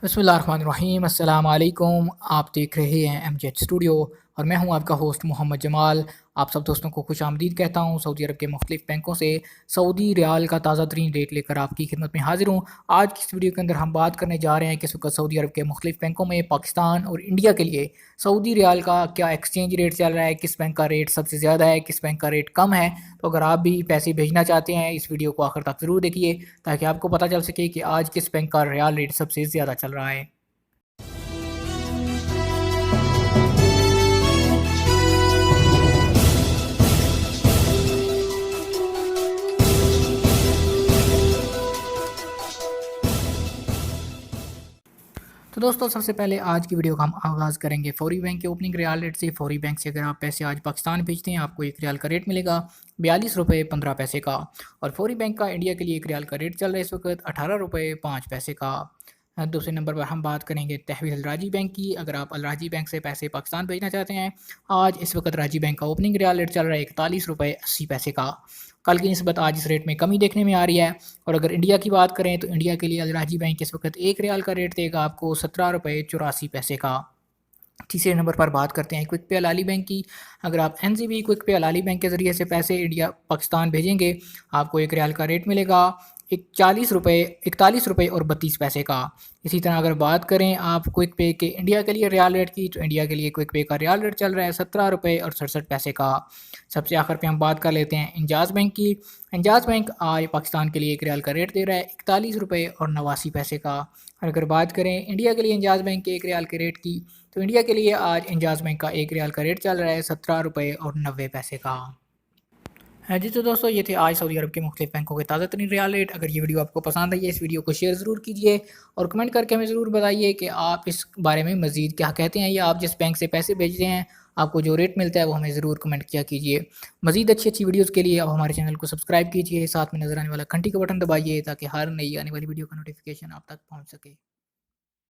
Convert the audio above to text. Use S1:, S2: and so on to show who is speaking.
S1: बिस्मिल्लाहिर्रहमानिर्रहीम अस्सलाम वालेकुम। आप देख रहे हैं एमजेड स्टूडियो और मैं हूं आपका होस्ट मोहम्मद जमाल। आप सब दोस्तों को खुश आमदीद कहता हूं। सऊदी अरब के मुख्तलिफ बैंकों से सऊदी रियाल का ताज़ा तरीन रेट लेकर आपकी खिदमत में हाजिर हूं। आज की इस वीडियो के अंदर हम बात करने जा रहे हैं कि इस वक्त सऊदी अरब के मुख्तलिफ बैंकों में पाकिस्तान और इंडिया के लिए सऊदी रियाल का क्या एक्सचेंज रेट चल रहा है, किस बैंक का रेट सबसे ज़्यादा है, किस बैंक का रेट कम है। तो अगर आप भी पैसे भेजना चाहते हैं इस वीडियो को आखिर तक ज़रूर देखिए ताकि आपको पता चल सके कि आज किस बैंक का रियाल रेट सबसे ज़्यादा चल रहा है। तो दोस्तों सबसे पहले आज की वीडियो का हम आगाज़ करेंगे फौरी बैंक के ओपनिंग रियाल रेट से। फौरी बैंक से अगर आप पैसे आज पाकिस्तान भेजते हैं आपको एक रियाल का रेट मिलेगा 42 रुपये 15 पैसे का। और फौरी बैंक का इंडिया के लिए एक रियाल का रेट चल रहा है इस वक्त 18 रुपये 5 पैसे का। दूसरे नंबर पर हम बात करेंगे तहवील अलराजी बैंक की। अगर आप अलराजी बैंक से पैसे पाकिस्तान भेजना चाहते हैं आज इस वक्त राजी बैंक का ओपनिंग रियाल रेट चल रहा है 41 रुपये 80 पैसे का। कल की निस्बत आज इस रेट में कमी देखने में आ रही है। और अगर इंडिया की बात करें तो इंडिया के लिए अलराजी बैंक इस वक्त एक रियाल का रेट देगा आपको 17 रुपये 84 पैसे का। तीसरे नंबर पर बात करते हैं क्विक पे हलाली बैंक की। अगर आप एनसीबी क्विक पे हलाली बैंक के ज़रिए से पैसे इंडिया पाकिस्तान भेजेंगे आपको एक रियाल का रेट मिलेगा 41 रुपये 41 रुपये और 32 पैसे का। इसी तरह अगर बात करें आप क्विक पे के इंडिया के लिए रियाल रेट की तो इंडिया के लिए क्विक पे का रियाल रेट चल रहा है 17 रुपये और 67 पैसे का। सबसे आखिर पे हम बात कर लेते हैं इंजाज़ बैंक की। इंजाज़ बैंक आज पाकिस्तान के लिए एक रियाल का रेट दे रहा है 41 रुपये और 89 पैसे का। और अगर बात करें इंडिया के लिए इंजाज़ बैंक के एक रियाल के रेट की तो इंडिया के लिए आज इंजाज़ बैंक का एक रियाल का रेट चल रहा है 17 रुपये और 90 पैसे का। हाँ जी, तो दोस्तों ये थे आज सऊदी अरब के मुख्तलिफ बैंकों के ताज़ा तरीन रियाल रेट। अगर ये वीडियो आपको पसंद आई है इस वीडियो को शेयर ज़रूर कीजिए और कमेंट करके हमें ज़रूर बताइए कि आप इस बारे में मज़ीद क्या कहते हैं या आप जिस बैंक से पैसे भेजते हैं आपको जो रेट मिलता है वो हमें ज़रूर कमेंट किया कीजिए। मज़ीद अच्छी अच्छी वीडियोज़ के लिए आप हमारे चैनल को सब्सक्राइब कीजिए, साथ में नज़र आने वाला घंटी का बटन दबाइए ताकि हर नई आने वाली वीडियो का नोटिफिकेशन आप तक पहुँच सके।